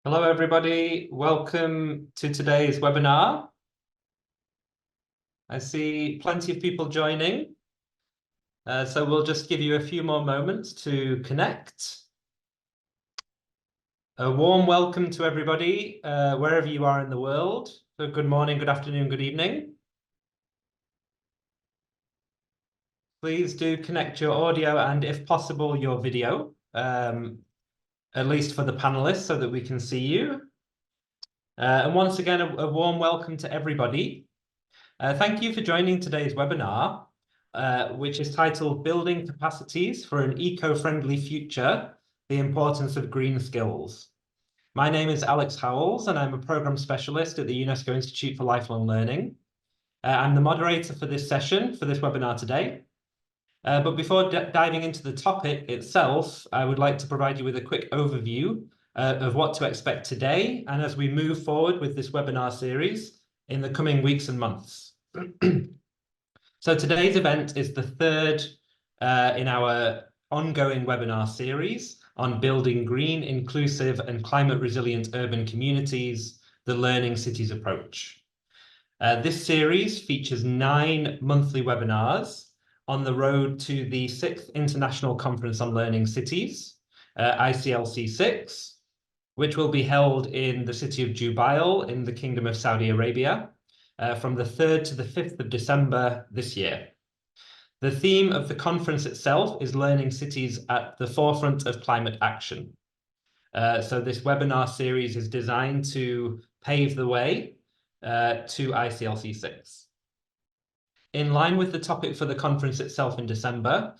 Hello, everybody. Welcome to today's webinar. I see plenty of people joining, so we'll just give you a few more moments to connect. A warm welcome to everybody, wherever you are in the world. So good morning, good afternoon, good evening. Please do connect your audio and, if possible, your video, at least for the panelists, so that we can see you. And once again, a warm welcome to everybody. Thank you for joining today's webinar, which is titled Building Capacities for an Eco-Friendly Future, the Importance of Green Skills. My name is Alex Howells, and I'm a Programme Specialist at the UNESCO Institute for Lifelong Learning. I'm the moderator for this session, for this webinar today. But before diving into the topic itself, I would like to provide you with a quick overview of what to expect today and as we move forward with this webinar series in the coming weeks and months. So today's event is the third in our ongoing webinar series on building green, inclusive and climate resilient urban communities, the Learning Cities approach. This series features 9 monthly webinars on the road to the 6th International Conference on Learning Cities, ICLC 6, which will be held in the city of Jubail in the Kingdom of Saudi Arabia from the 3rd to the 5th of December this year. The theme of the conference itself is Learning Cities at the Forefront of Climate Action. So this webinar series is designed to pave the way to ICLC 6. In line with the topic for the conference itself in December,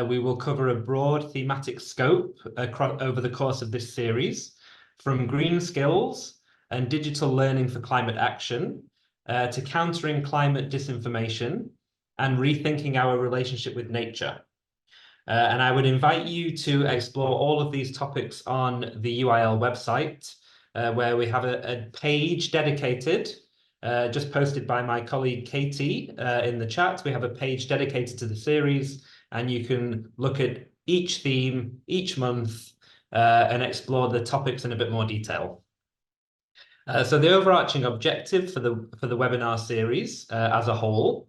we will cover a broad thematic scope over the course of this series, from green skills and digital learning for climate action, to countering climate disinformation and rethinking our relationship with nature. And I would invite you to explore all of these topics on the UIL website, where we have a page dedicated, just posted by my colleague Katie in the chat. We have a page dedicated to the series, and you can look at each theme each month and explore the topics in a bit more detail. So the overarching objective for the webinar series as a whole,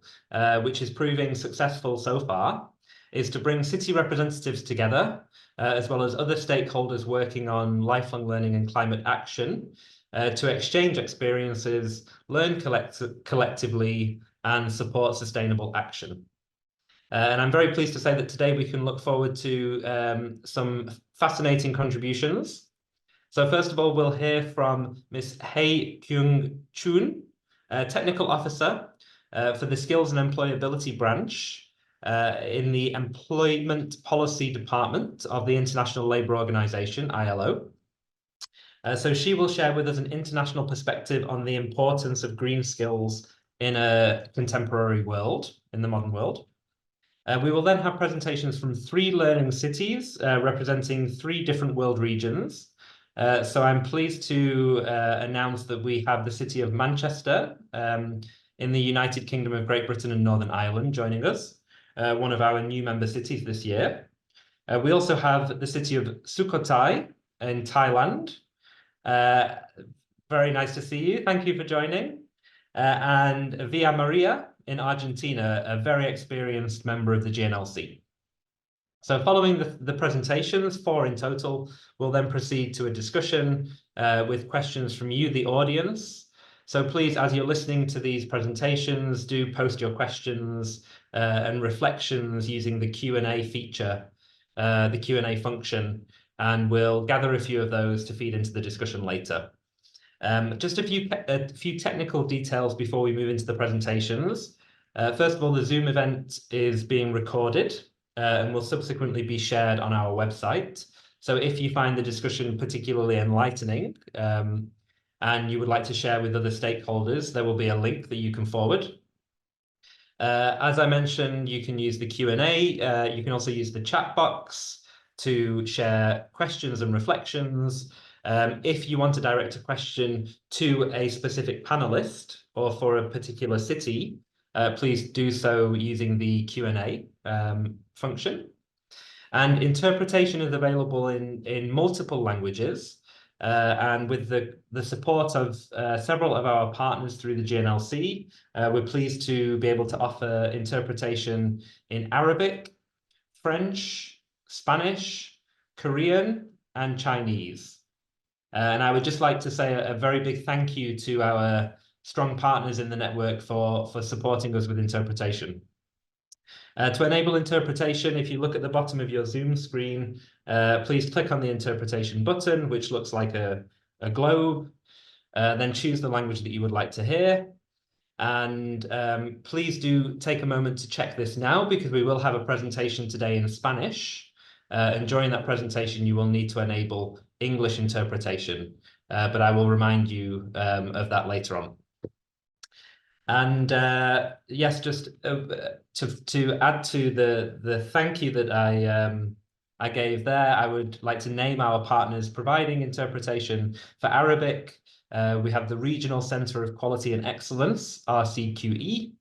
which is proving successful so far, is to bring city representatives together, as well as other stakeholders working on lifelong learning and climate action, to exchange experiences, learn collectively, and support sustainable action. And I'm very pleased to say that today we can look forward to some fascinating contributions. So first of all, we'll hear from Ms. Hei Kyung Chun, Technical Officer for the Skills and Employability Branch in the Employment Policy Department of the International Labour Organization, ILO. So she will share with us an international perspective on the importance of green skills in a contemporary world, in the modern world. We will then have presentations from 3 learning cities representing 3 different world regions. So I'm pleased to announce that we have the city of Manchester in the United Kingdom of Great Britain and Northern Ireland joining us, one of our new member cities this year. We also have the city of Sukhothai in Thailand. Very nice to see you. Thank you for joining. And Villa Maria in Argentina, a very experienced member of the GNLC. So following the presentations, 4 in total, we'll then proceed to a discussion with questions from you, the audience. So please, as you're listening to these presentations, do post your questions and reflections using the Q&A feature, the Q&A function, and we'll gather a few of those to feed into the discussion later. Just a few technical details before we move into the presentations. First of all, the Zoom event is being recorded and will subsequently be shared on our website. So if you find the discussion particularly enlightening and you would like to share with other stakeholders, there will be a link that you can forward. As I mentioned, you can use the Q&A. You can also use the chat box to share questions and reflections. If you want to direct a question to a specific panelist or for a particular city, please do so using the Q&A function. And interpretation is available in multiple languages. And with the support of several of our partners through the GNLC, we're pleased to be able to offer interpretation in Arabic, French, Spanish, Korean, and Chinese. And I would just like to say a very big thank you to our strong partners in the network for supporting us with interpretation. To enable interpretation, if you look at the bottom of your Zoom screen, please click on the interpretation button, which looks like a globe. Then choose the language that you would like to hear. And please do take a moment to check this now, because we will have a presentation today in Spanish. And during that presentation, you will need to enable English interpretation. But I will remind you of that later on. And yes, just to add to the thank you that I gave there, I would like to name our partners providing interpretation. For Arabic, we have the Regional Centre of Quality and Excellence, RCQE,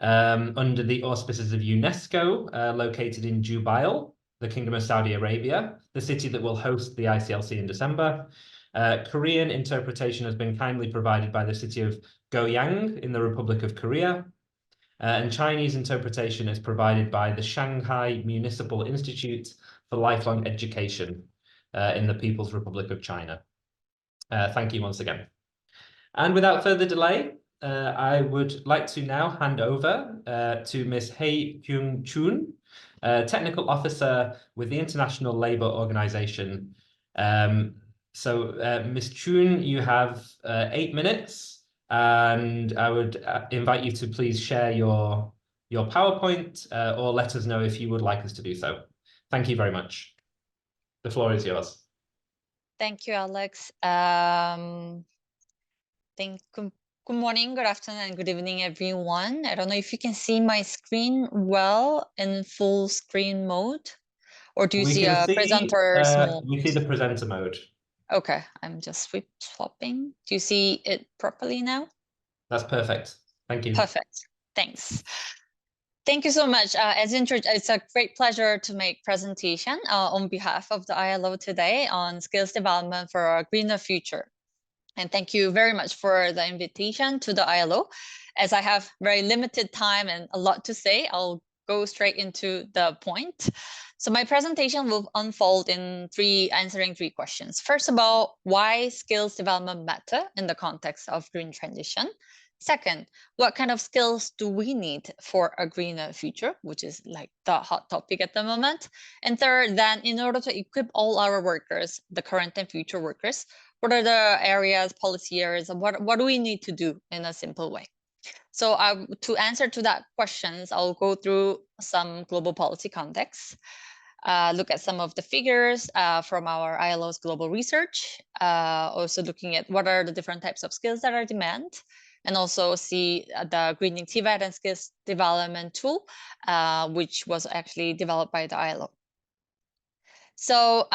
under the auspices of UNESCO, located in Jubail, the Kingdom of Saudi Arabia, the city that will host the ICLC in December. Korean interpretation has been kindly provided by the city of Goyang in the Republic of Korea. And Chinese interpretation is provided by the Shanghai Municipal Institute for Lifelong Education in the People's Republic of China. Thank you once again. And without further delay, I would like to now hand over to Ms. Hei Kyung Chun, Technical Officer with the International Labour Organization. So, Ms. Chun, you have 8 minutes. And I would invite you to please share your PowerPoint or let us know if you would like us to do so. Thank you very much. The floor is yours. Thank you, Alex. Good morning, good afternoon, and good evening, everyone. I don't know if you can see my screen well in full screen mode, or do you see a presenter's mode? We see the presenter mode. Okay, I'm just swapping. Do you see it properly now? That's perfect. Thank you. Perfect. Thanks. Thank you so much. It's a great pleasure to make presentation on behalf of the ILO today on skills development for a greener future. And thank you very much for the invitation to the ILO. As I have very limited time and a lot to say, I'll go straight into the point. So my presentation will unfold in answering three questions. First of all, why skills development matter in the context of green transition? Second, what kind of skills do we need for a greener future, which is like the hot topic at the moment? And third, then in order to equip all our workers, the current and future workers, what are the areas, policy areas, and what do we need to do in a simple way? So to answer to that questions, I'll go through some global policy context, look at some of the figures from our ILO's global research, also looking at what are the different types of skills that are demand, and also see the Greening TVET and skills development tool, which was actually developed by the ILO. So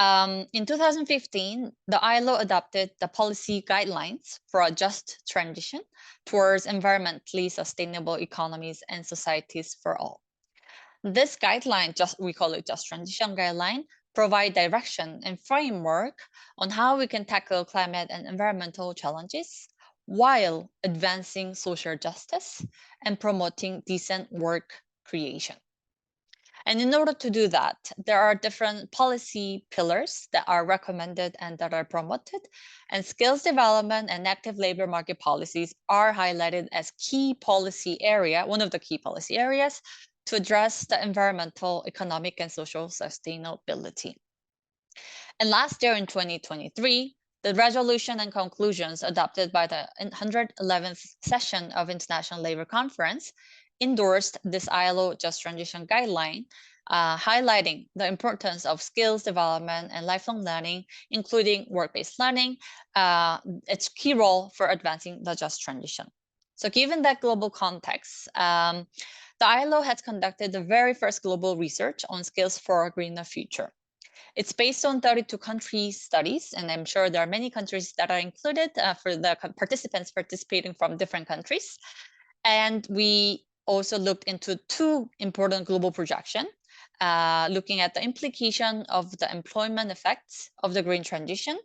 in 2015, the ILO adopted the policy guidelines for a just transition towards environmentally sustainable economies and societies for all. This guideline, we call it just transition guideline, provide direction and framework on how we can tackle climate and environmental challenges while advancing social justice and promoting decent work creation. And in order to do that, there are different policy pillars that are recommended and that are promoted. And skills development and active labor market policies are highlighted as key policy area, one of the key policy areas to address the environmental, economic, and social sustainability. And last year in 2023, the resolution and conclusions adopted by the 111th session of International Labour Conference endorsed this ILO Just Transition Guideline, highlighting the importance of skills development and lifelong learning, including work-based learning, its key role for advancing the just transition. So given that global context, the ILO has conducted the very first global research on skills for a greener future. It's based on 32 country studies, and I'm sure there are many countries that are included for the participants participating from different countries. And we also looked into two important global projections. looking at the implication of the employment effects of the green transition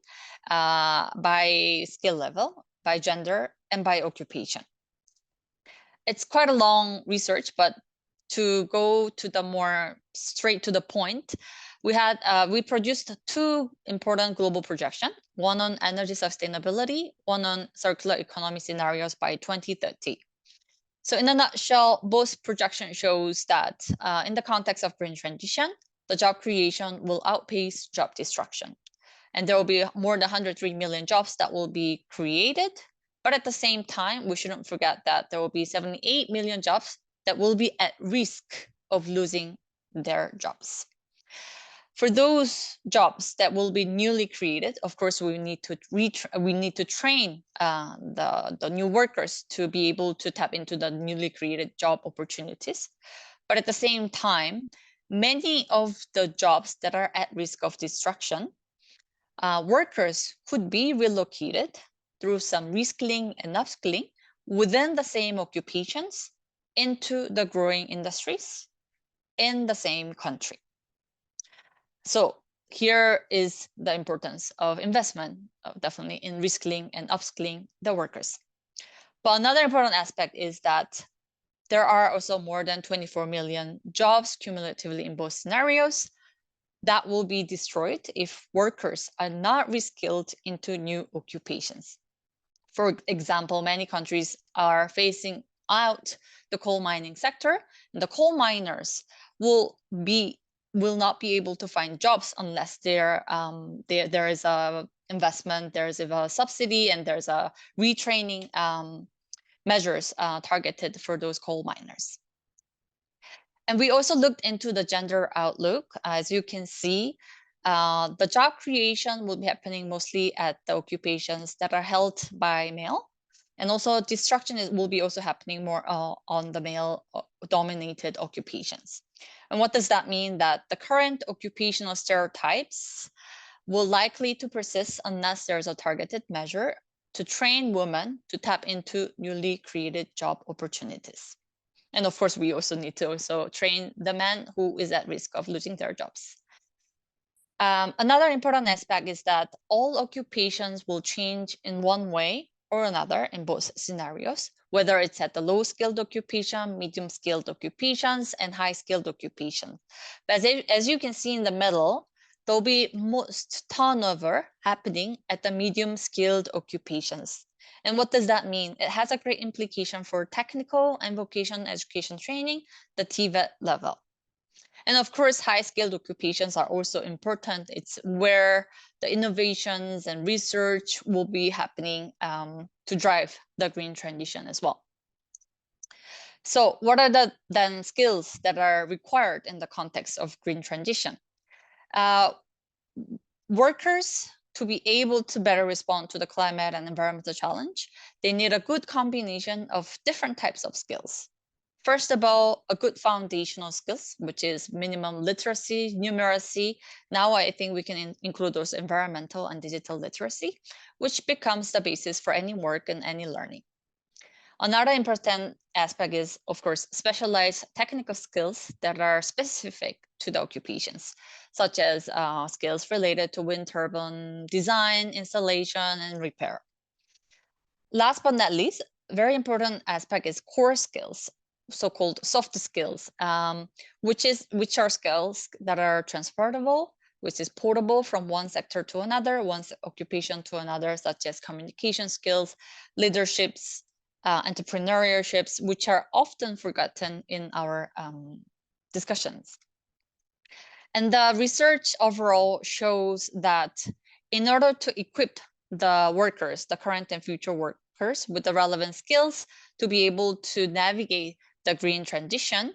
by skill level, by gender, and by occupation. It's quite a long research, but to go to the more straight to the point, we produced 2 important global projections, one on energy sustainability, one on circular economy scenarios by 2030. So in a nutshell, both projections shows that in the context of green transition, the job creation will outpace job destruction. And there will be more than 103 million jobs that will be created. But at the same time, we shouldn't forget that there will be 78 million jobs that will be at risk of losing their jobs. For those jobs that will be newly created, of course, we need to train the new workers to be able to tap into the newly created job opportunities. But at the same time, many of the jobs that are at risk of destruction, workers could be relocated through some reskilling and upskilling within the same occupations into the growing industries in the same country. So here is the importance of investment, definitely in reskilling and upskilling the workers. But another important aspect is that there are also more than 24 million jobs cumulatively in both scenarios that will be destroyed if workers are not reskilled into new occupations. For example, many countries are phasing out the coal mining sector, and the coal miners will not be able to find jobs unless there is a investment, there is a subsidy, and there's a retraining measures targeted for those coal miners. And we also looked into the gender outlook. As you can see, the job creation will be happening mostly at the occupations that are held by male. And also destruction will be also happening more on the male dominated occupations. And what does that mean? That the current occupational stereotypes will likely to persist unless there's a targeted measure to train women to tap into newly created job opportunities. And of course, we also need to also train the men who is at risk of losing their jobs. Another important aspect is that all occupations will change in one way or another in both scenarios, whether it's at the low-skilled occupation, medium-skilled occupations, and high-skilled occupations. But as you can see in the middle, there'll be most turnover happening at the medium-skilled occupations. And what does that mean? It has a great implication for technical and vocational education training, the TVET level. And of course, high-skilled occupations are also important. It's where the innovations and research will be happening to drive the green transition as well. So what are the then skills that are required in the context of green transition? Workers, to be able to better respond to the climate and environmental challenge, they need a good combination of different types of skills. First of all, a good foundational skills, which is minimum literacy, numeracy. Now I think we can include those environmental and digital literacy, which becomes the basis for any work and any learning. Another important aspect is, of course, specialized technical skills that are specific to the occupations, such as skills related to wind turbine design, installation, and repair. Last but not least, very important aspect is core skills, so-called soft skills, which are skills that are transportable, which is portable from one sector to another, one occupation to another, such as communication skills, leaderships, entrepreneurships, which are often forgotten in our discussions. And the research overall shows that in order to equip the workers, the current and future workers, with the relevant skills to be able to navigate the green transition,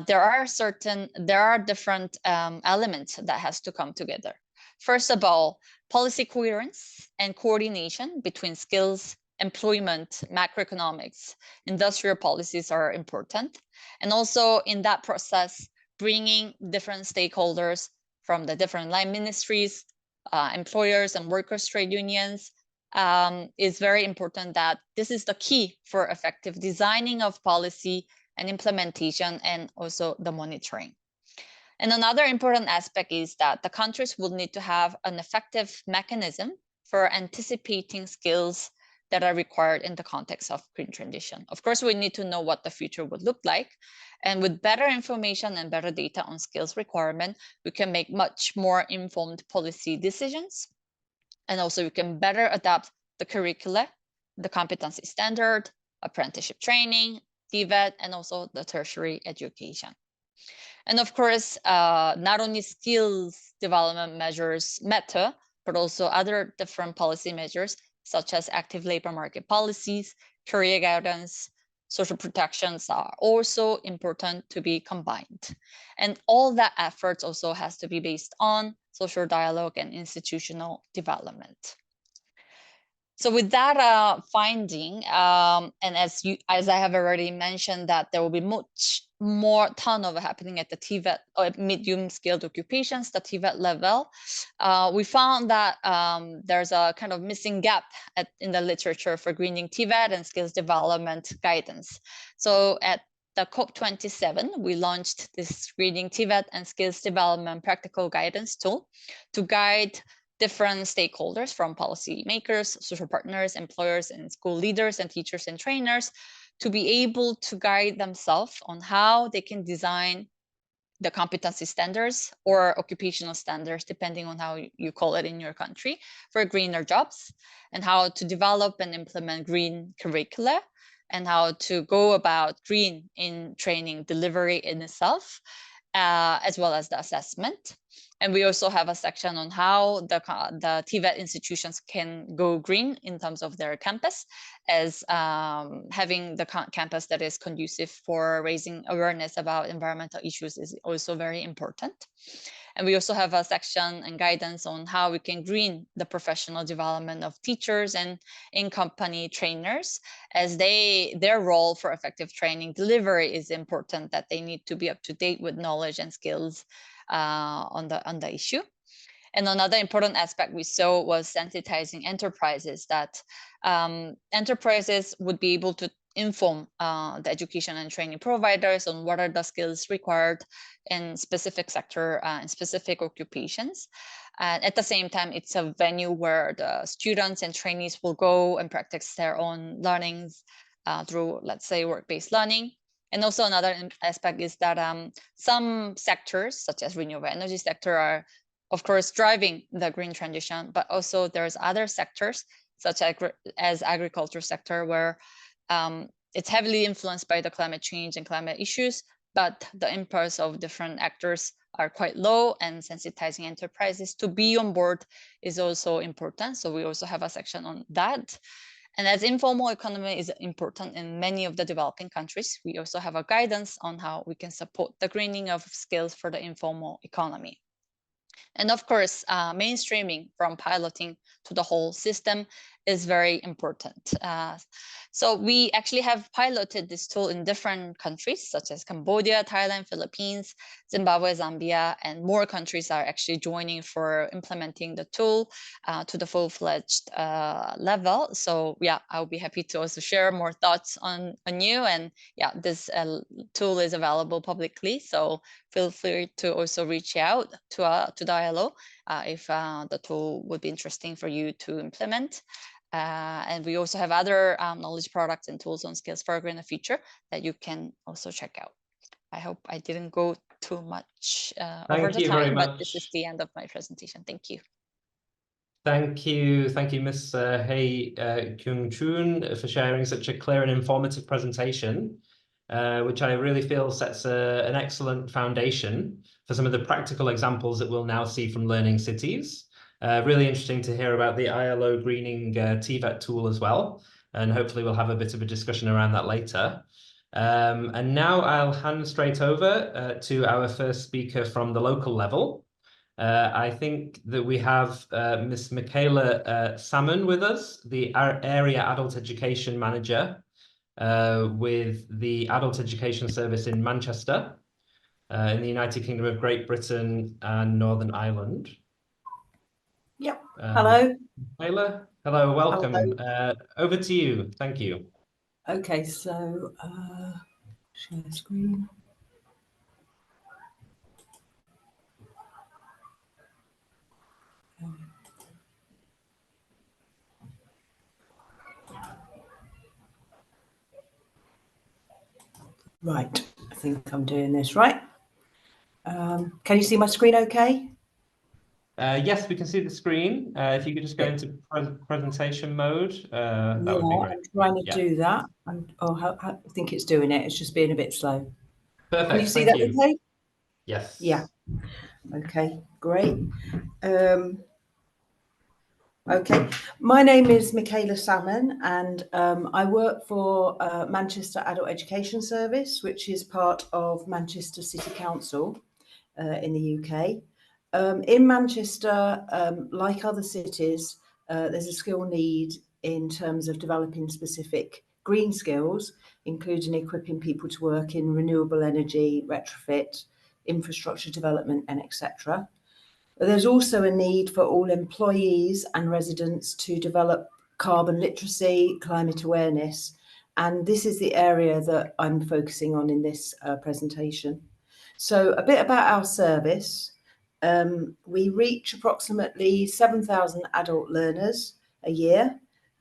there are different elements that has to come together. First of all, policy coherence and coordination between skills, employment, macroeconomics, industrial policies are important. And also in that process, bringing different stakeholders from the different line ministries, employers and workers' trade unions is very important. That this is the key for effective designing of policy and implementation and also the monitoring. And another important aspect is that the countries will need to have an effective mechanism for anticipating skills that are required in the context of green transition. Of course, we need to know what the future would look like. And with better information and better data on skills requirement, we can make much more informed policy decisions. And also we can better adapt the curricula, the competency standard, apprenticeship training, TVET, and also the tertiary education. And of course, not only skills development measures matter, but also other different policy measures, such as active labor market policies, career guidance, social protections are also important to be combined. And all that efforts also has to be based on social dialogue and institutional development. So with that finding, and as I have already mentioned, that there will be much more turnover happening at the TVET or medium skilled occupations, the TVET level, we found that there's a kind of missing gap in the literature for greening TVET and skills development guidance. So at the COP27, we launched this greening TVET and skills development practical guidance tool to guide different stakeholders from policymakers, social partners, employers, and school leaders, and teachers and trainers to be able to guide themselves on how they can design the competency standards or occupational standards, depending on how you call it in your country, for greener jobs, and how to develop and implement green curricula, and how to go about green in training delivery in itself, as well as the assessment. And we also have a section on how the TVET institutions can go green in terms of their campus, as having the campus that is conducive for raising awareness about environmental issues is also very important. And we also have a section and guidance on how we can green the professional development of teachers and in-company trainers, as their role for effective training delivery is important, that they need to be up to date with knowledge and skills on the issue. And another important aspect we saw was sensitizing enterprises, that enterprises would be able to inform the education and training providers on what are the skills required in specific sector and specific occupations. And at the same time, it's a venue where the students and trainees will go and practice their own learnings through, let's say, work-based learning. And also another aspect is that some sectors, such as renewable energy sector, are of course driving the green transition, but also there's other sectors, such as agriculture sector, where it's heavily influenced by the climate change and climate issues, but the impulse of different actors are quite low, and sensitizing enterprises to be on board is also important. So we also have a section on that. And as informal economy is important in many of the developing countries, we also have a guidance on how we can support the greening of skills for the informal economy. And of course, mainstreaming from piloting to the whole system is very important. So we actually have piloted this tool in different countries, such as Cambodia, Thailand, Philippines, Zimbabwe, Zambia, and more countries are actually joining for implementing the tool to the full-fledged level. So yeah, I'll be happy to also share more thoughts on you. And yeah, this tool is available publicly, so feel free to also reach out to the ILO if the tool would be interesting for you to implement. And we also have other knowledge products and tools on skills for a greener future that you can also check out. I hope I didn't go too much over the time, but this is the end of my presentation. Thank you. Thank you, Miss Hei Kyung-chun, for sharing such a clear and informative presentation, which I really feel sets an excellent foundation for some of the practical examples that we'll now see from Learning Cities. Really interesting to hear about the ILO Greening TVET tool as well, and hopefully we'll have a bit of a discussion around that later. And now I'll hand straight over to our first speaker from the local level. I think that we have Miss Michaela Salmon with us, the Area Adult Education Manager with the Adult Education Service in Manchester, in the United Kingdom of Great Britain and Northern Ireland. Yep. Hello. Michaela, hello, welcome. Hello. Over to you. Thank you. Okay, so share screen. Right, I think I'm doing this right. Can you see my screen okay? Yes, we can see the screen. If you could just go Yeah. into presentation mode, that Yeah, would be great. I'm trying to Yeah. do that. I think it's doing it. It's just being a bit slow. Perfect. Can you see Thank that you. okay? Yes. Yeah. Okay, great. Okay, my name is Michaela Salmon, and I work for Manchester Adult Education Service, which is part of Manchester City Council in the UK. In Manchester, like other cities, there's a skill need in terms of developing specific green skills, including equipping people to work in renewable energy, retrofit, infrastructure development, and etc. There's also a need for all employees and residents to develop carbon literacy, climate awareness, and this is the area that I'm focusing on in this presentation. So a bit about our service. We reach approximately 7,000 adult learners a year,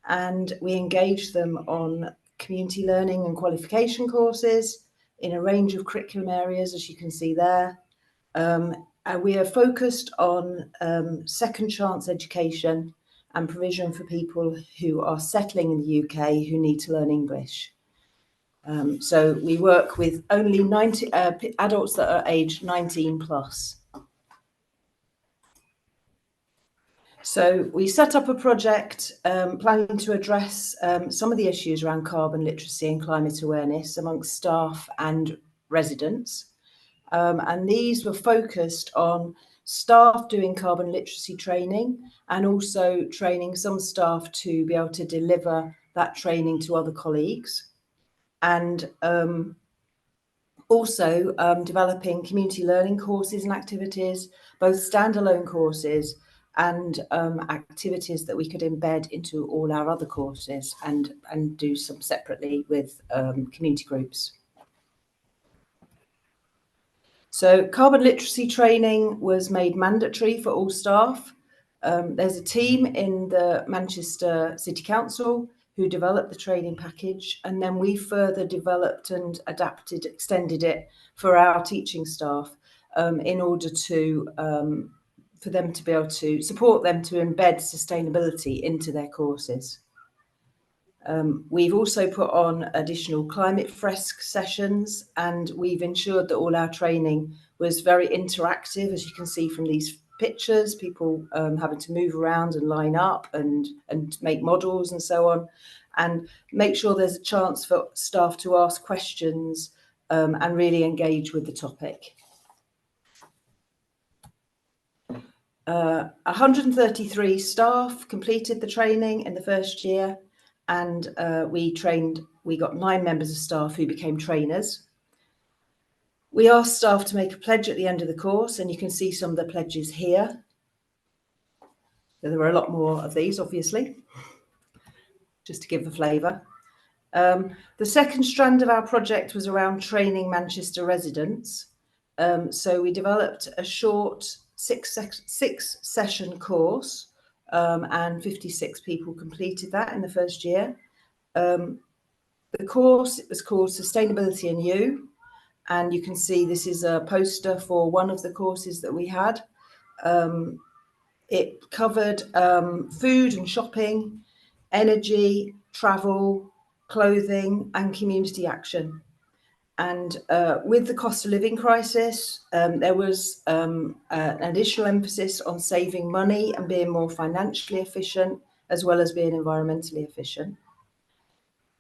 and we engage them on community learning and qualification courses in a range of curriculum areas, as you can see there. And we are focused on second chance education and provision for people who are settling in the UK who need to learn English. So we work with only 90 adults that are aged 19 plus. So we set up a project planning to address some of the issues around carbon literacy and climate awareness amongst staff and residents. And these were focused on staff doing carbon literacy training and also training some staff to be able to deliver that training to other colleagues. And also developing community learning courses and activities, both standalone courses and activities that we could embed into all our other courses and do some separately with community groups. So carbon literacy training was made mandatory for all staff. There's a team in the Manchester City Council who developed the training package, and then we further developed and adapted, extended it for our teaching staff in order to for them to be able to support them to embed sustainability into their courses. We've also put on additional climate fresque sessions, and we've ensured that all our training was very interactive, as you can see from these pictures, people having to move around and line up and make models and so on, and make sure there's a chance for staff to ask questions and really engage with the topic. 133 staff completed the training in the first year, and we got 9 members of staff who became trainers. We asked staff to make a pledge at the end of the course, and you can see some of the pledges here. So there were a lot more of these, obviously, just to give a flavour. The second strand of our project was around training Manchester residents. So we developed a short six session course, and 56 people completed that in the first year. The course, it was called Sustainability and You, and you can see this is a poster for one of the courses that we had. It covered food and shopping, energy, travel, clothing, and community action. And with the cost of living crisis, there was an additional emphasis on saving money and being more financially efficient, as well as being environmentally efficient.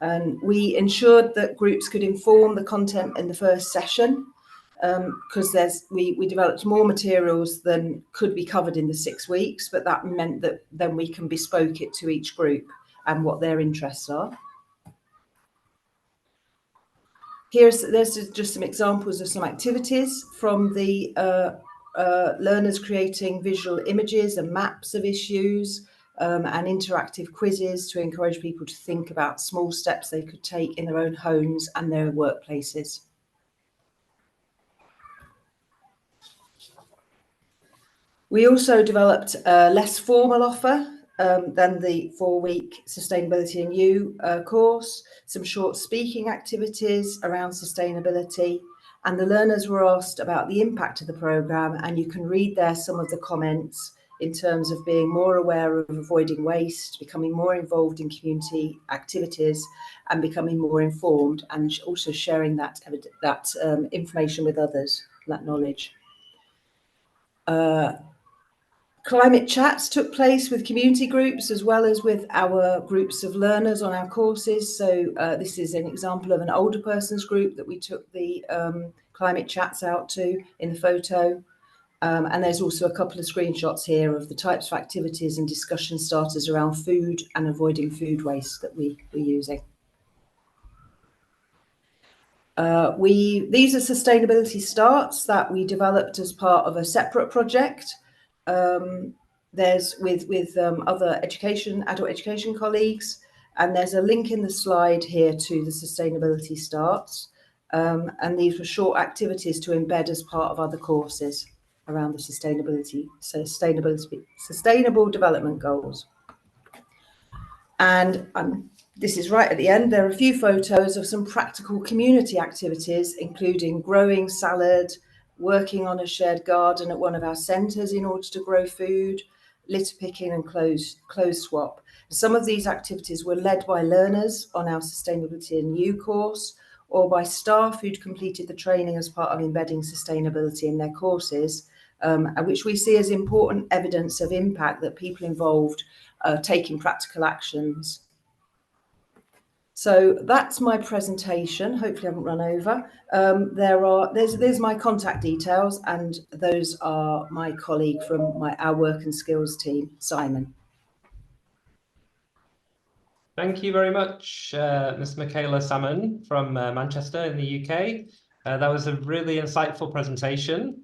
And we ensured that groups could inform the content in the first session, because we developed more materials than could be covered in the 6 weeks, but that meant that then we can bespoke it to each group and what their interests are. There's just some examples of some activities from the learners creating visual images and maps of issues, and interactive quizzes to encourage people to think about small steps they could take in their own homes and their workplaces. We also developed a less formal offer than the 4-week Sustainability and You course, some short speaking activities around sustainability, and the learners were asked about the impact of the programme, and you can read there some of the comments in terms of being more aware of avoiding waste, becoming more involved in community activities, and becoming more informed, and also sharing that information with others, that knowledge. Climate chats took place with community groups as well as with our groups of learners on our courses. So this is an example of an older person's group that we took the climate chats out to in the photo. And there's also a couple of screenshots here of the types of activities and discussion starters around food and avoiding food waste that we're using. These are sustainability starts that we developed as part of a separate project. There's with other adult education colleagues, and there's a link in the slide here to the sustainability starts. And these were short activities to embed as part of other courses around the sustainable development goals. And this is right at the end. There are a few photos of some practical community activities, including growing salad, working on a shared garden at one of our centres in order to grow food, litter picking and clothes swap. Some of these activities were led by learners on our Sustainability and You course, or by staff who'd completed the training as part of embedding sustainability in their courses, which we see as important evidence of impact that people involved taking practical actions. So that's my presentation. Hopefully I haven't run over. There's my contact details, and those are my colleague from our work and skills team, Simon. Thank you very much, Ms. Michaela Salmon from Manchester in the UK. That was a really insightful presentation,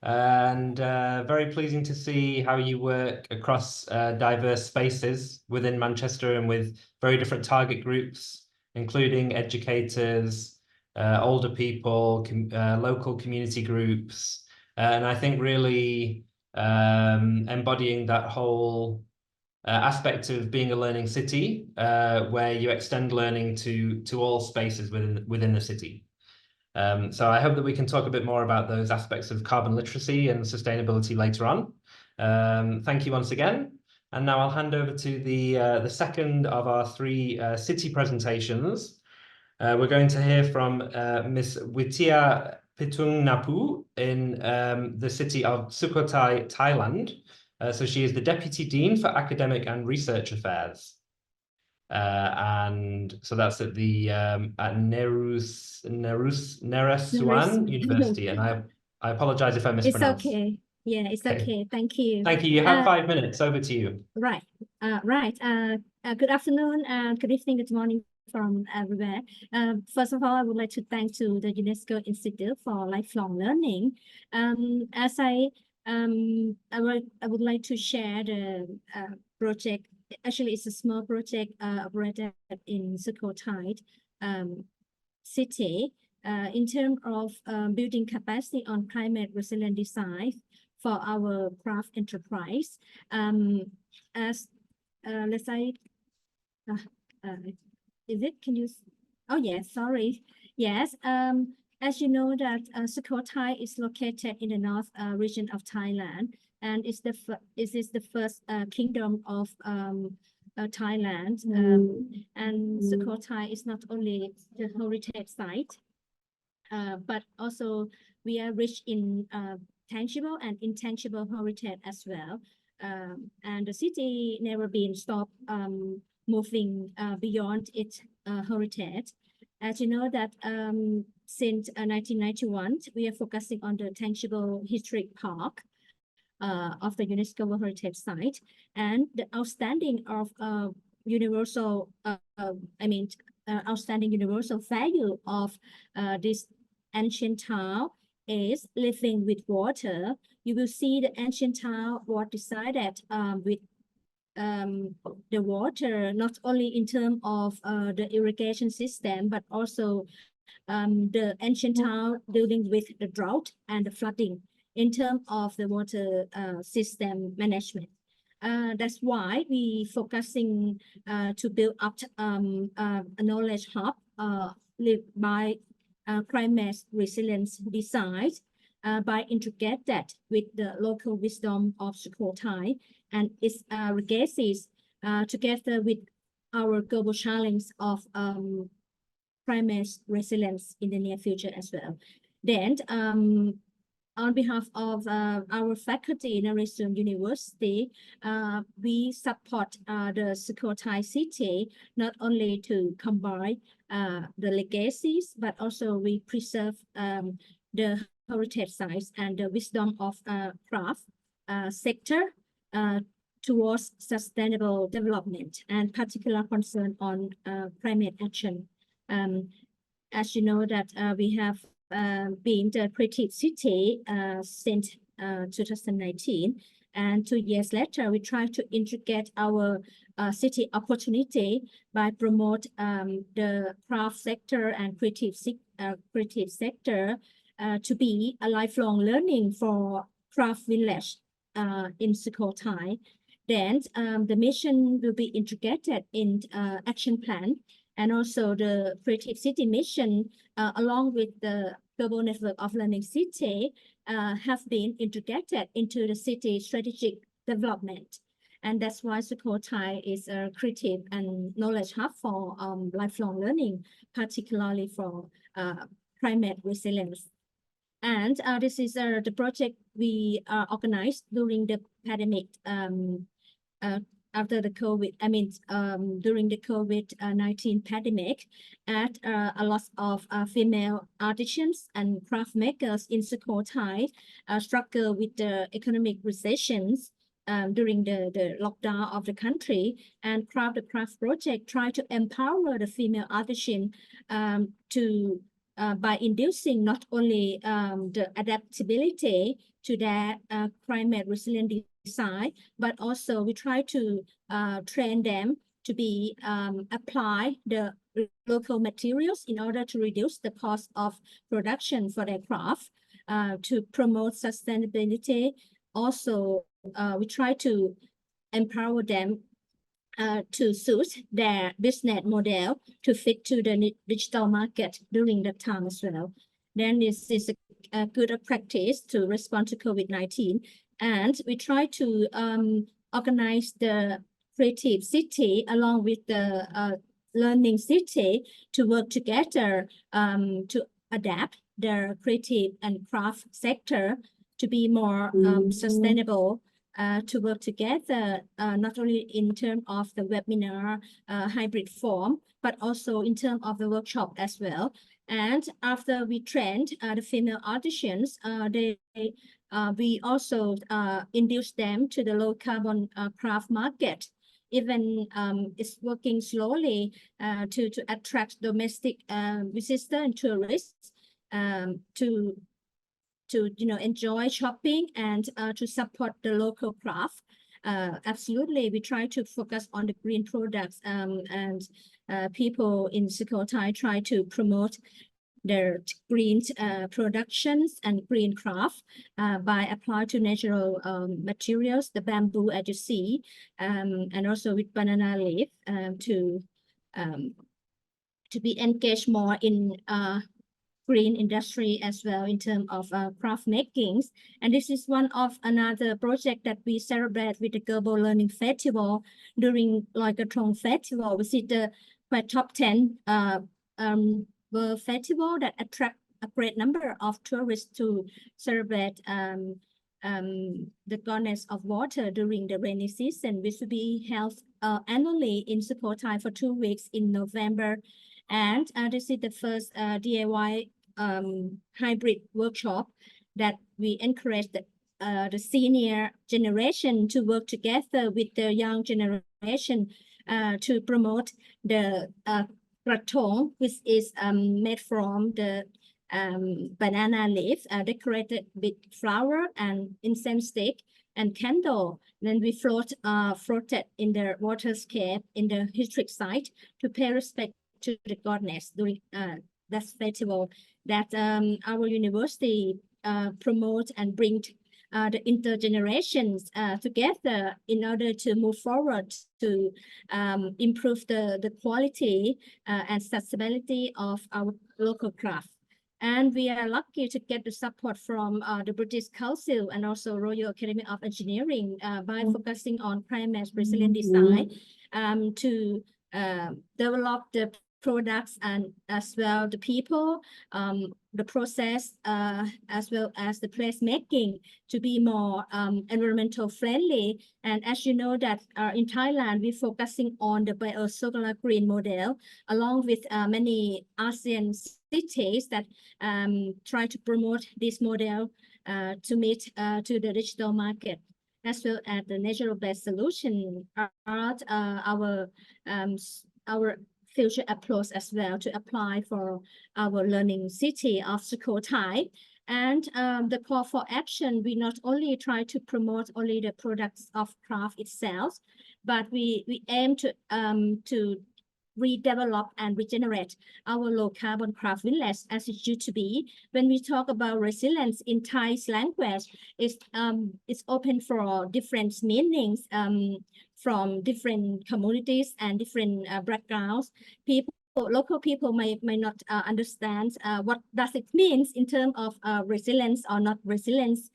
and very pleasing to see how you work across diverse spaces within Manchester and with very different target groups, including educators, older people, local community groups, and I think really embodying that whole aspect of being a learning city, where you extend learning to all spaces within the city. So I hope that we can talk a bit more about those aspects of carbon literacy and sustainability later on. Thank you once again. And now I'll hand over to the second of our 3 city presentations. We're going to hear from Ms. Wittia Pitungnapu in the city of Sukhothai, Thailand. So she is the Deputy Dean for Academic and Research Affairs. And so that's at the at Naresuan University, and I apologize if I mispronounced. It's okay. Yeah, it's okay. Thank you. Thank you. You have 5 minutes. Over to you. Right. Good afternoon, good evening, good morning from everywhere. First of all, I would like to thank to the UNESCO Institute for Lifelong Learning. As I would like to share the project. Actually, it's a small project operated in Sukhothai city in terms of building capacity on climate resilient design for our craft enterprise. As let's say, is it? Can you? Oh yes, sorry. Yes. As you know that Sukhothai is located in the north region of Thailand, and it is the first kingdom of Thailand. And Sukhothai is not only the heritage site, but also we are rich in tangible and intangible heritage as well. And the city never been stopped moving beyond its heritage. As you know that since 1991, we are focusing on the tangible historic park of the UNESCO World Heritage Site, and the outstanding of universal, outstanding universal value of this ancient town is living with water. You will see the ancient town was decided with the water, not only in terms of the irrigation system, but also the ancient town dealing with the drought and the flooding in terms of the water system management. That's why we focusing to build up a knowledge hub by climate resilience design by integrate that with the local wisdom of Sukhothai and its legacies together with our global challenge of climate resilience in the near future as well. Then on behalf of our faculty in Arizona University, we support the Sukhothai city not only to combine the legacies, but also we preserve the heritage sites and the wisdom of craft sector towards sustainable development and particular concern on climate action. As you know that we have been the creative city since 2019, and 2 years later we try to integrate our city opportunity by promote the craft sector and creative sector to be a lifelong learning for craft village in Sukhothai. Then the mission will be integrated in action plan, and also the creative city mission along with the global network of learning city have been integrated into the city strategic development. And that's why Sukhothai is a creative and knowledge hub for lifelong learning, particularly for climate resilience. And this is the project we organized during the pandemic after the COVID, during the COVID-19 pandemic, at a lot of female artisans and craft makers in Sukhothai struggle with the economic recessions during the lockdown of the country, and Craft the Craft project try to empower the female artisan to by inducing not only the adaptability to their climate resilient design, but also we try to train them to be apply the local materials in order to reduce the cost of production for their craft, to promote sustainability. Also, we try to empower them to suit their business model to fit to the digital market during that time as well. Then this is a good practice to respond to COVID-19. And we try to organize the creative city along with the learning city to work together to adapt the creative and craft sector to be more sustainable, to work together, not only in terms of the webinar hybrid form, but also in terms of the workshop as well. And after we trained the female artisans, we also induced them to the low carbon craft market. Even it's working slowly to attract domestic visitors and tourists to enjoy shopping and to support the local craft. Absolutely, we try to focus on the green products, and people in Sukhothai try to promote their green productions and green craft by applying to natural materials, the bamboo as you see, and also with banana leaf to be engaged more in green industry as well in terms of craft makings. And this is one of another project that we celebrate with the Global Learning Festival during Loikathong Festival. We see the top 10 World Festival that attract a great number of tourists to celebrate the goddess of water during the rainy season, which will be held annually in Sukhothai for 2 weeks in November. And this is the first DIY hybrid workshop that we encourage the senior generation to work together with the young generation to promote the krathong, which is made from the banana leaf decorated with flower and incense stick and candle. Then we floated in the waterscape in the historic site to pay respect to the goddess during that festival that our university promote and bring the intergenerations together in order to move forward to improve the quality and sustainability of our local craft. And we are lucky to get the support from the British Council and also Royal Academy of Engineering by focusing on climate resilient design to develop the products and as well the people, the process, as well as the placemaking to be more environmental friendly. And as you know that in Thailand, we're focusing on the biocircular green model, along with many ASEAN cities that try to promote this model to meet to the digital market, as well as the natural-based solution are our future approach as well to apply for our learning city of Sukhothai. And the call for action, we not only try to promote only the products of craft itself, but we aim to redevelop and regenerate our low carbon craft village as it used to be. When we talk about resilience in Thai language, it's open for different meanings from different communities and different backgrounds. Local people may not understand what does it means in terms of resilience or not resilience.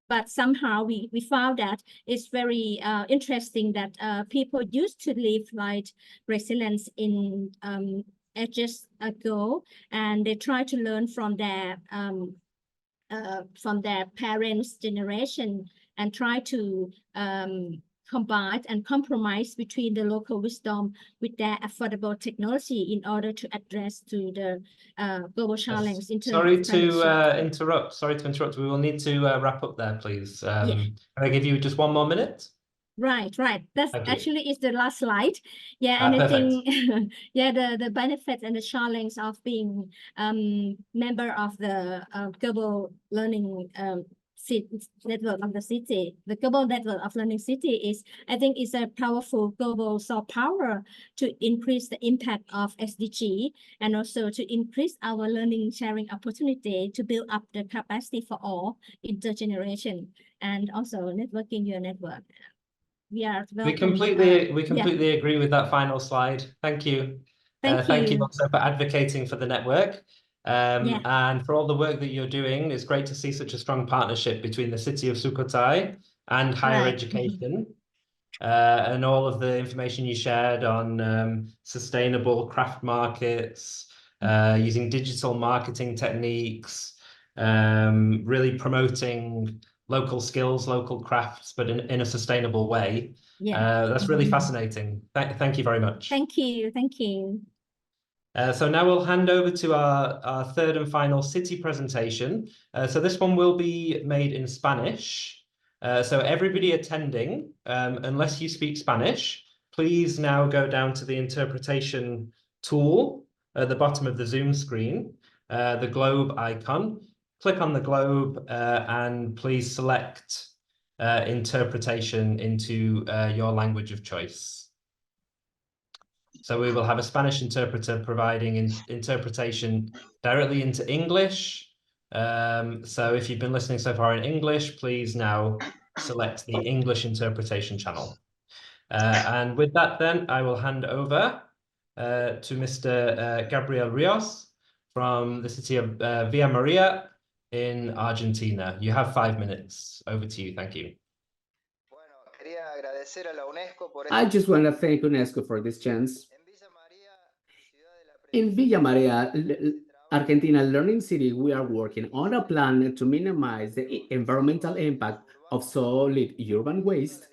But somehow we found that it's very interesting that people used to live like resilience in ages ago, and they try to learn from their parents' generation and try to combine and compromise between the local wisdom with their affordable technology in order to address to the global challenge in terms Sorry of to interrupt. Sorry to interrupt. We will need to wrap up there, please. Can I give you just one more minute? Right. That's Okay. actually is the last slide. Yeah, and I Perfect. think the benefits and the challenge of being member of the global learning network of the city. The global network of learning city is, I think, is a powerful global soft power to increase the impact of SDG and also to increase our learning sharing opportunity to build up the capacity for all intergeneration and also networking your network. We are welcome. We completely agree with that final slide. Thank you. Thank you also for advocating for the network. And for all the work that you're doing. It's great to see such a strong partnership between the city of Sukhothai and higher education. And all of the information you shared on sustainable craft markets, using digital marketing techniques, really promoting local skills, local crafts, but in a sustainable way. That's really fascinating. Thank you very much. Thank you. So now we'll hand over to our third and final city presentation. So this one will be made in Spanish. So everybody attending, unless you speak Spanish, please now go down to the interpretation tool at the bottom of the Zoom screen, the globe icon. Click on the globe and please select interpretation into your language of choice. So we will have a Spanish interpreter providing interpretation directly into English. So if you've been listening so far in English, please now select the English interpretation channel. And with that, then I will hand over to Mr. Gabriel Rios from the city of Villa Maria in Argentina. You have 5 minutes. Over to you. Thank you. I just want to thank UNESCO for this chance. In Villa Maria, Argentina Learning City, we are working on a plan to minimize the environmental impact of solid urban waste,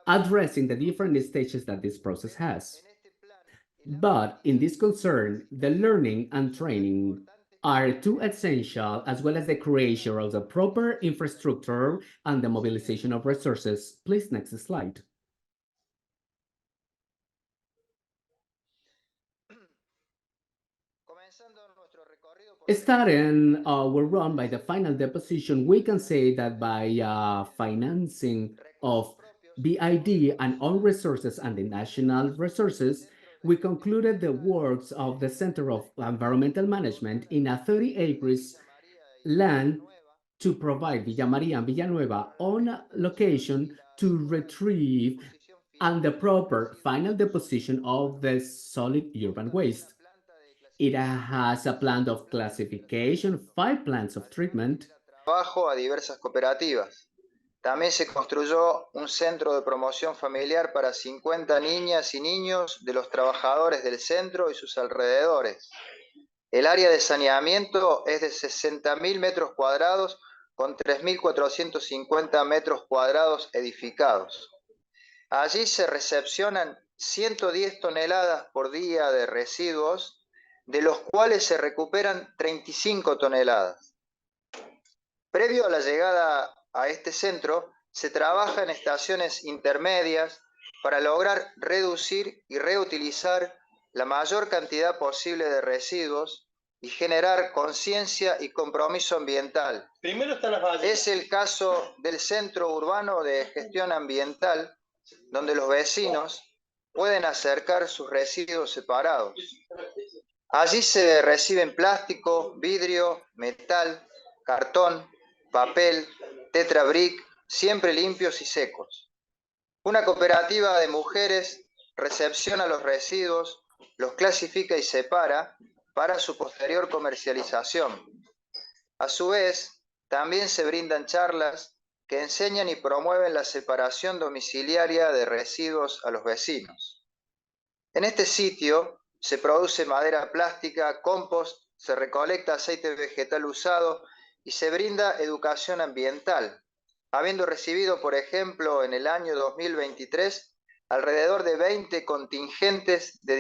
addressing the different stages that this process has. But in this concern, the learning and training are too essential, as well as the creation of the proper infrastructure and the mobilization of resources. Please, next slide. Starting our run by the final deposition, we can say that by financing of BID and own resources and the national resources, we concluded the works of the Center of Environmental Management in a 30 acres land to provide Villa María and Villanueva on location to retrieve and the proper final deposition of the solid urban waste. It has a plan of classification, 5 plans of treatment. Trabajo a diversas cooperativas. También se construyó un centro de promoción familiar para 50 niñas y niños de los trabajadores del centro y sus alrededores. El área de saneamiento es de 60.000 metros cuadrados con 3.450 metros cuadrados edificados. Allí se recepcionan 110 toneladas por día de residuos, de los cuales se recuperan 35 toneladas. Previo a la llegada a este centro, se trabaja en estaciones intermedias para lograr reducir y reutilizar la mayor cantidad posible de residuos y generar conciencia y compromiso ambiental. Es el caso del Centro Urbano de Gestión Ambiental, donde los vecinos pueden acercar sus residuos separados. Allí se reciben plástico, vidrio, metal, cartón, papel, tetrabric, siempre limpios y secos. Una cooperativa de mujeres recepciona los residuos, los clasifica y separa para su posterior comercialización. A su vez, también se brindan charlas que enseñan y promueven la separación domiciliaria de residuos a los vecinos. En este sitio se produce madera plástica, compost, se recolecta aceite vegetal usado y se brinda educación ambiental, habiendo recibido, por ejemplo, en el año 2023, alrededor de 20 contingentes de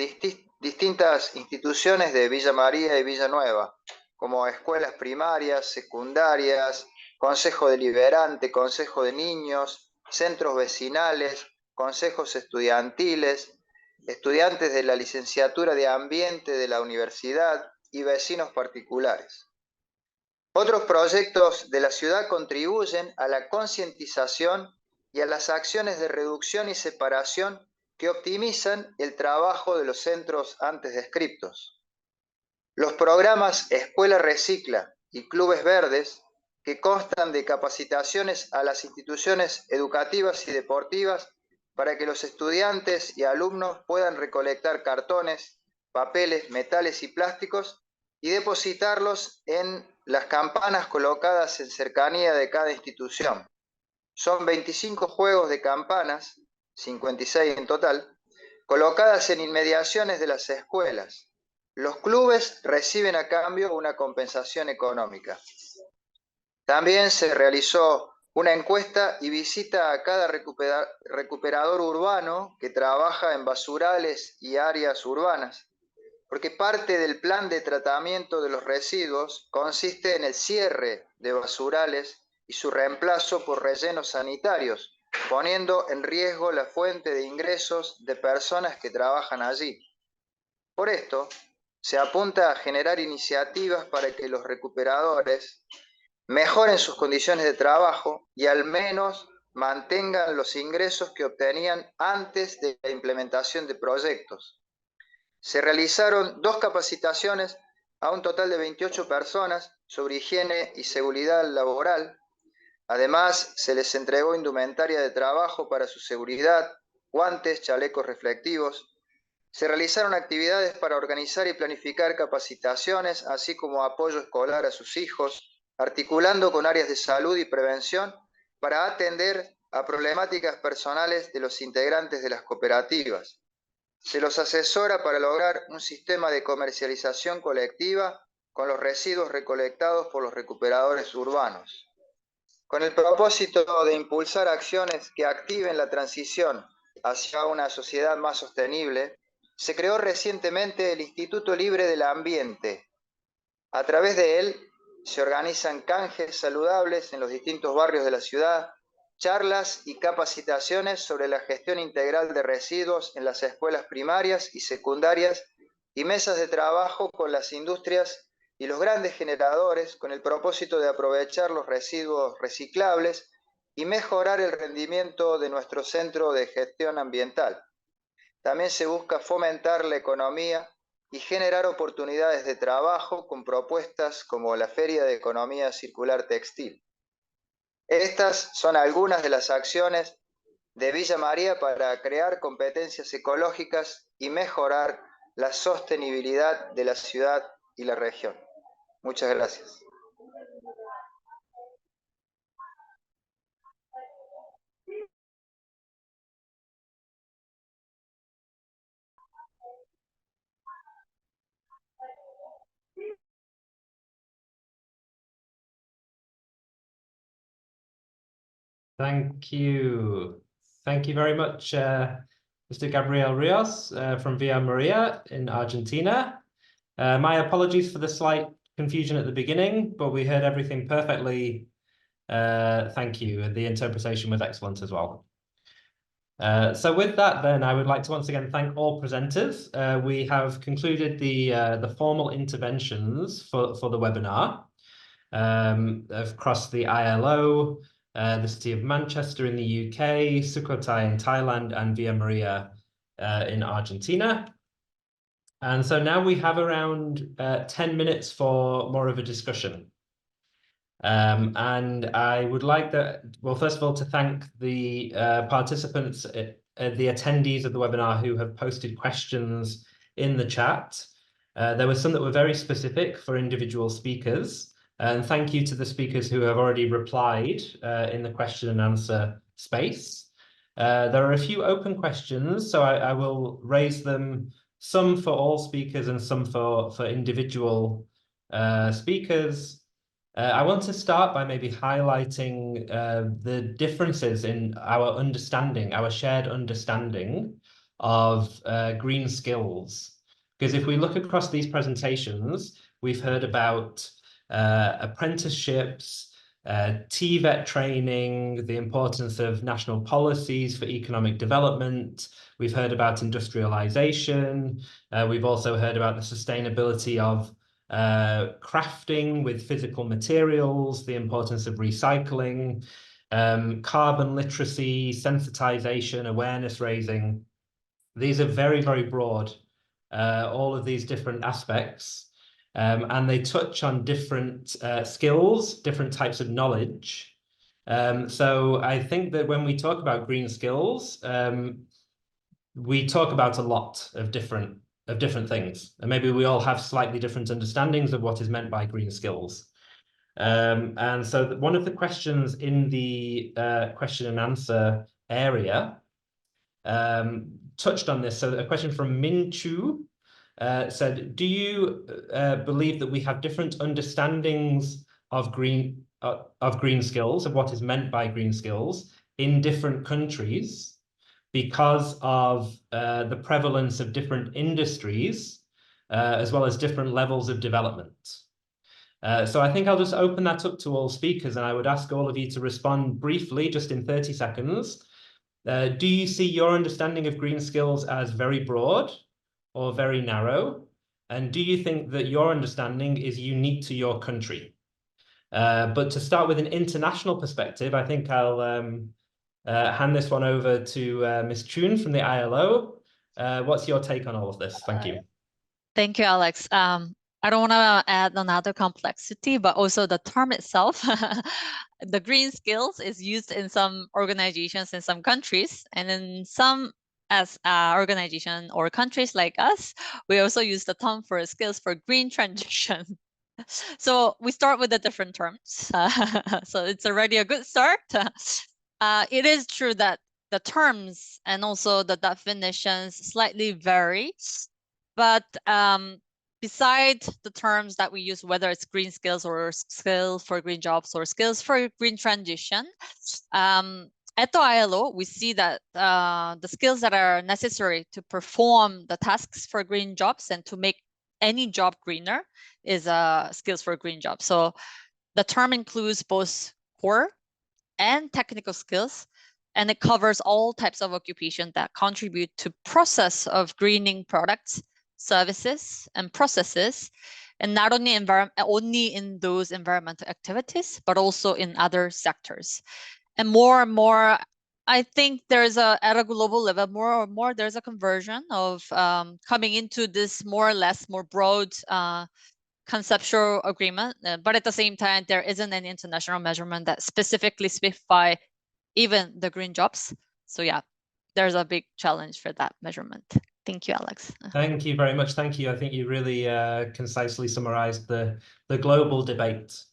distintas instituciones de Villa María y Villanueva, como escuelas primarias, secundarias, consejo deliberante, consejo de niños, centros vecinales, consejos estudiantiles, estudiantes de la licenciatura de Ambiente de la universidad y vecinos particulares. Otros proyectos de la ciudad contribuyen a la concientización y a las acciones de reducción y separación que optimizan el trabajo de los centros antes descritos. Los programas Escuela Recicla y Clubes Verdes, que constan de capacitaciones a las instituciones educativas y deportivas para que los estudiantes y alumnos puedan recolectar cartones, papeles, metales y plásticos y depositarlos en las campanas colocadas en cercanía de cada institución. Son 25 juegos de campanas, 56 en total, colocadas en inmediaciones de las escuelas. Los clubes reciben a cambio una compensación económica. También se realizó una encuesta y visita a cada recuperador urbano que trabaja en basurales y áreas urbanas, porque parte del plan de tratamiento de los residuos consiste en el cierre de basurales y su reemplazo por rellenos sanitarios, poniendo en riesgo la fuente de ingresos de personas que trabajan allí. Por esto, se apunta a generar iniciativas para que los recuperadores mejoren sus condiciones de trabajo y al menos mantengan los ingresos que obtenían antes de la implementación de proyectos. Se realizaron 2 capacitaciones a un total de 28 personas sobre higiene y seguridad laboral. Además, se les entregó indumentaria de trabajo para su seguridad, guantes, chalecos reflectivos. Se realizaron actividades para organizar y planificar capacitaciones, así como apoyo escolar a sus hijos, articulando con áreas de salud y prevención para atender a problemáticas personales de los integrantes de las cooperativas. Se los asesora para lograr un sistema de comercialización colectiva con los residuos recolectados por los recuperadores urbanos. Con el propósito de impulsar acciones que activen la transición hacia una sociedad más sostenible, se creó recientemente el Instituto Libre del Ambiente. A través de él se organizan canjes saludables en los distintos barrios de la ciudad, charlas y capacitaciones sobre la gestión integral de residuos en las escuelas primarias y secundarias y mesas de trabajo con las industrias y los grandes generadores con el propósito de aprovechar los residuos reciclables y mejorar el rendimiento de nuestro centro de gestión ambiental. También se busca fomentar la economía y generar oportunidades de trabajo con propuestas como la Feria de Economía Circular Textil. Estas son algunas de las acciones de Villa María para crear competencias ecológicas y mejorar la sostenibilidad de la ciudad y la región. Muchas gracias. Thank you. Thank you very much, Mr. Gabriel Rios from Villa Maria in Argentina. My apologies for the slight confusion at the beginning, but we heard everything perfectly. Thank you. The interpretation was excellent as well. So with that, then, I would like to once again thank all presenters. We have concluded the formal interventions for the webinar across the ILO, the City of Manchester in the UK, Sukhothai in Thailand, and Villa Maria in Argentina. And so now we have around 10 minutes for more of a discussion. And I would like well, first of all, to thank the participants, the attendees of the webinar who have posted questions in the chat. There were some that were very specific for individual speakers. And thank you to the speakers who have already replied in the question and answer space. There are a few open questions, so I will raise them, some for all speakers and some for individual speakers. I want to start by maybe highlighting the differences in our understanding, our shared understanding of green skills. Because if we look across these presentations, we've heard about apprenticeships, TVET training, the importance of national policies for economic development. We've heard about industrialization. We've also heard about the sustainability of crafting with physical materials, the importance of recycling, carbon literacy, sensitization, awareness raising. These are very, very broad, all of these different aspects, and they touch on different skills, different types of knowledge. So I think that when we talk about green skills, we talk about a lot of different things, and maybe we all have slightly different understandings of what is meant by green skills. And so one of the questions in the question and answer area touched on this. So a question from Min Chu said, do you believe that we have different understandings of green skills, of what is meant by green skills in different countries, because of the prevalence of different industries, as well as different levels of development? So I think I'll just open that up to all speakers, and I would ask all of you to respond briefly, just in 30 seconds. Do you see your understanding of green skills as very broad or very narrow? And do you think that your understanding is unique to your country? But to start with an international perspective, I think I'll hand this one over to Ms. Chun from the ILO. What's your take on all of this? Thank you. Thank you, Alex. I don't want to add another complexity, but also the term itself, the green skills is used in some organizations in some countries, and in some as organization or countries like us, we also use the term for skills for green transition. So we start with the different terms. So it's already a good start. It is true that the terms and also the definitions slightly vary, but beside the terms that we use, whether it's green skills or skills for green jobs or skills for green transition, at the ILO, we see that the skills that are necessary to perform the tasks for green jobs and to make any job greener is skills for green jobs. So the term includes both core and technical skills, and it covers all types of occupation that contribute to process of greening products, services, and processes, and not only in those environmental activities, but also in other sectors. And more, I think there's at a global level, more and more, there's a conversion of coming into this more or less more broad conceptual agreement, but at the same time, there isn't any international measurement that specifically specify even the green jobs. So yeah, there's a big challenge for that measurement. Thank you, Alex. Thank you very much. Thank you. I think you really concisely summarized the global debate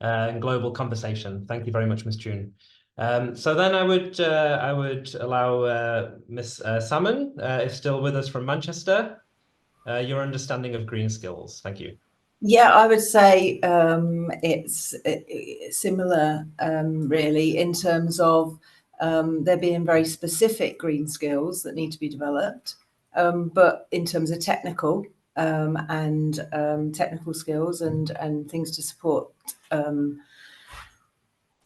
and global conversation. Thank you very much, Ms. June. So then I would allow Ms. Salmon, if still with us from Manchester, your understanding of green skills. Thank you. Yeah, I would say it's similar, really, in terms of there being very specific green skills that need to be developed, but in terms of technical and technical skills and things to support,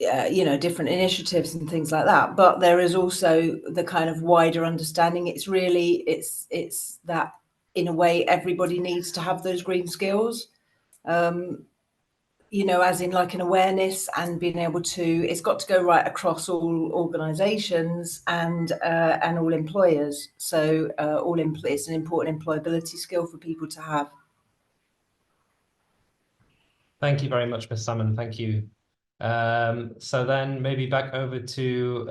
you know, different initiatives and things like that. But there is also the kind of wider understanding. It's really it's that in a way everybody needs to have those green skills. You know, as in like an awareness and being able to, it's got to go right across all organizations and all employers. So it's an important employability skill for people to have. Thank you very much, Ms. Salmon. Thank you. So then maybe back over to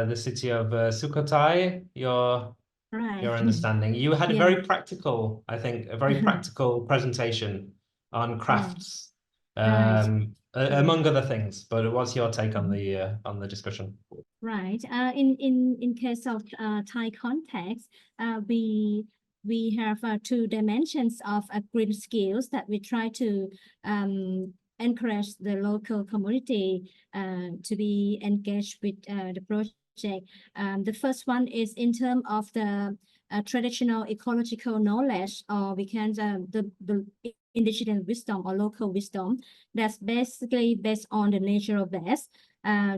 the city of Sukhothai, your understanding. You had a very practical, I think, a very practical presentation on crafts. Among other things, but what's your take on the discussion? Right. In case of Thai context, we have two dimensions of green skills that we try to encourage the local community to be engaged with the project. The first one is in terms of the traditional ecological knowledge, or we can the indigenous wisdom or local wisdom that's basically based on the natural base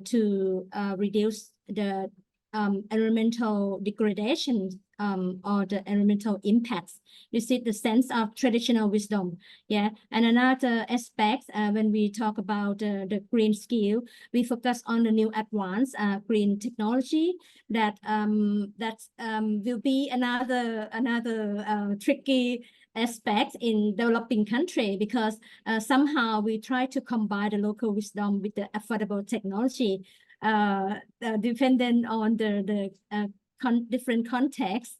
to reduce the environmental degradation or the environmental impacts. You see the sense of traditional wisdom. Yeah, and another aspect when we talk about the green skill, we focus on the new advanced green technology that will be another tricky aspect in developing country, because somehow we try to combine the local wisdom with the affordable technology, dependent on the different contexts.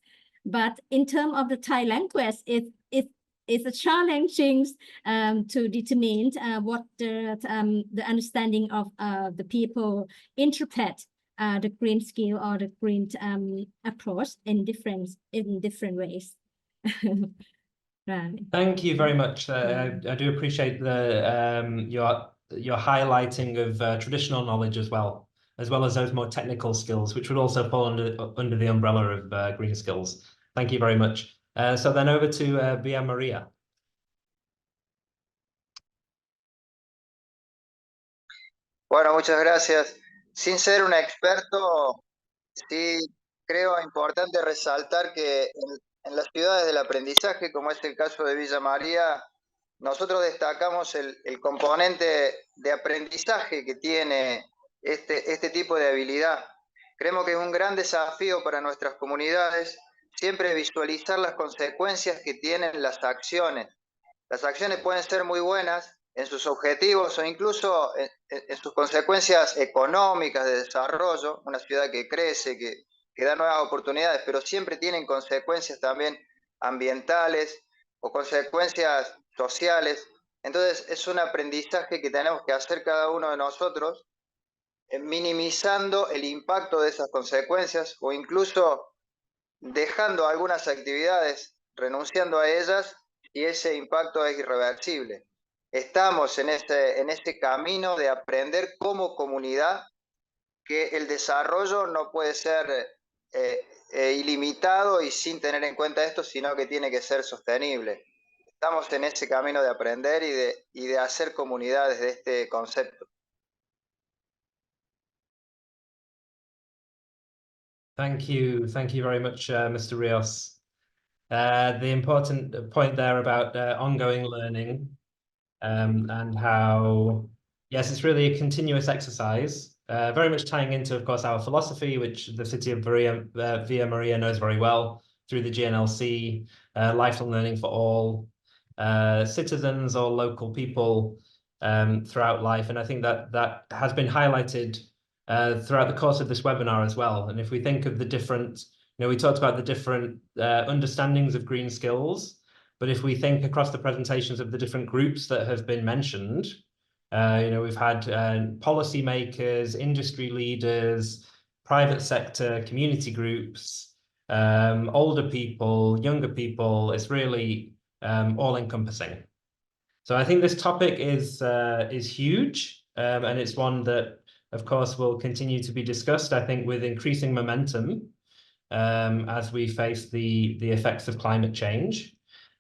But in terms of the Thai language, it's a challenging to determine what the understanding of the people interpret the green skill or the green approach in different ways. Right. Thank you very much. I do appreciate the your highlighting of traditional knowledge as well as those more technical skills, which would also fall under the umbrella of green skills. Thank you very much. So then over to Via Maria. Bueno, muchas gracias. Sin ser un experto, sí creo importante resaltar que en las ciudades del aprendizaje, como es el caso de Villa María, nosotros destacamos el componente de aprendizaje que tiene este tipo de habilidad. Creemos que es un gran desafío para nuestras comunidades siempre visualizar las consecuencias que tienen las acciones. Las acciones pueden ser muy buenas en sus objetivos o incluso en sus consecuencias económicas de desarrollo, una ciudad que crece, que da nuevas oportunidades, pero siempre tienen consecuencias también ambientales o consecuencias sociales. Entonces es un aprendizaje que tenemos que hacer cada uno de nosotros, minimizando el impacto de esas consecuencias o incluso dejando algunas actividades, renunciando a ellas, y ese impacto es irreversible. Estamos en ese camino de aprender como comunidad que el desarrollo no puede ser ilimitado y sin tener en cuenta esto, sino que tiene que ser sostenible. Estamos en ese camino de aprender y de hacer comunidad desde este concepto. Thank you very much, Mr. Rios. The important point there about ongoing learning and how, yes, it's really a continuous exercise, very much tying into, of course, our philosophy, which the city of Via Maria knows very well through the GNLC, lifelong learning for all. citizens or local people throughout life. And I think that has been highlighted throughout the course of this webinar as well. And if we think of the different, we talked about the different understandings of green skills, but if we think across the presentations of the different groups that have been mentioned, we've had policymakers, industry leaders, private sector, community groups, older people, younger people. It's really all-encompassing. So I think this topic is huge, and it's one that, of course, will continue to be discussed, I think, with increasing momentum as we face the effects of climate change.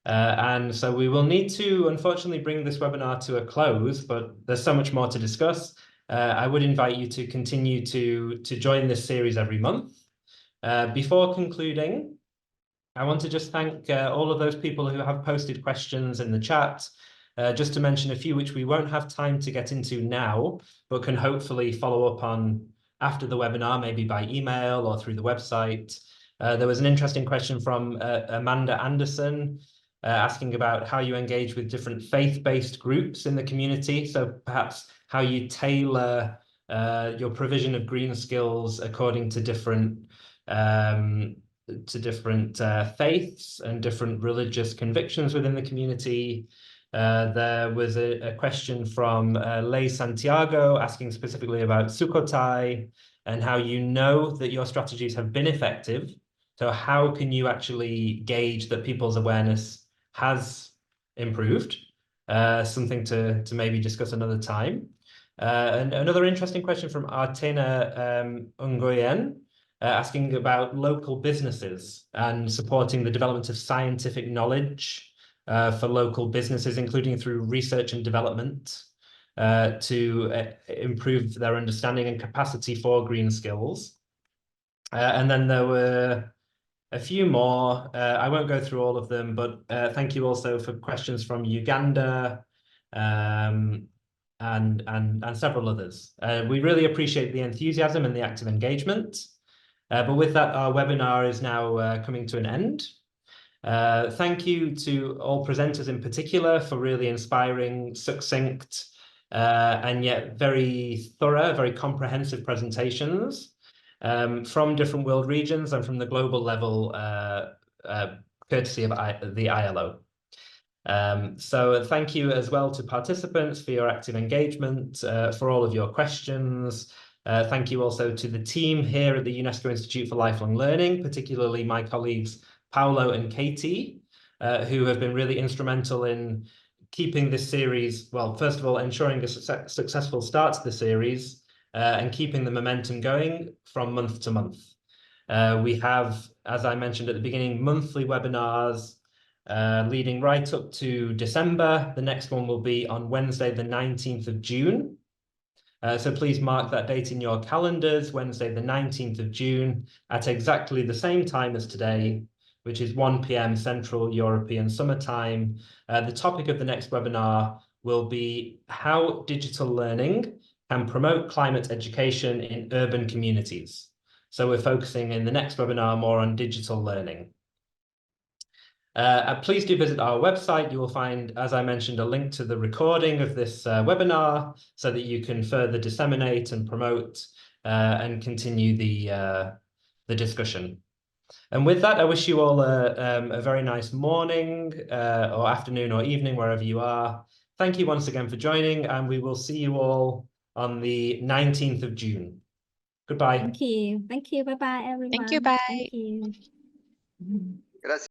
And so we will need to, unfortunately, bring this webinar to a close, but there's so much more to discuss. I would invite you to continue to join this series every month. Before concluding, I want to just thank all of those people who have posted questions in the chat. Just to mention a few which we won't have time to get into now, but can hopefully follow up on after the webinar, maybe by email or through the website. There was an interesting question from Amanda Anderson asking about how you engage with different faith-based groups in the community. So perhaps how you tailor your provision of green skills according to different faiths and different religious convictions within the community. There was a question from Lei Santiago asking specifically about Sukhothai and how you know that your strategies have been effective. So how can you actually gauge that people's awareness has improved? Something to maybe discuss another time. And another interesting question from Artena Ungoyen, asking about local businesses and supporting the development of scientific knowledge for local businesses, including through research and development to improve their understanding and capacity for green skills. And then there were a few more. I won't go through all of them, but thank you also for questions from Uganda and several others. We really appreciate the enthusiasm and the active engagement. But with that, our webinar is now coming to an end. Thank you to all presenters in particular for really inspiring, succinct, and yet very thorough, very comprehensive presentations from different world regions and from the global level, courtesy of the ILO. So thank you as well to participants for your active engagement, for all of your questions. Thank you also to the team here at the UNESCO Institute for Lifelong Learning, particularly my colleagues Paolo and Katie, who have been really instrumental in keeping this series, well, first of all, ensuring a successful start to the series and keeping the momentum going from month to month. We have, as I mentioned at the beginning, monthly webinars leading right up to December. The next one will be on Wednesday, the 19th of June. So please mark that date in your calendars, Wednesday, the 19th of June, at exactly the same time as today, which is 1 p.m. Central European Summer Time. The topic of the next webinar will be how digital learning can promote climate education in urban communities. So we're focusing in the next webinar more on digital learning. Please do visit our website. You will find, as I mentioned, a link to the recording of this webinar so that you can further disseminate and promote and continue the discussion. And with that, I wish you all a very nice morning or afternoon or evening, wherever you are. Thank you once again for joining, and we will see you all on the 19th of June. Goodbye. Thank you. Thank you. Bye-bye, everyone. Thank you. Bye. Thank you. Gracias.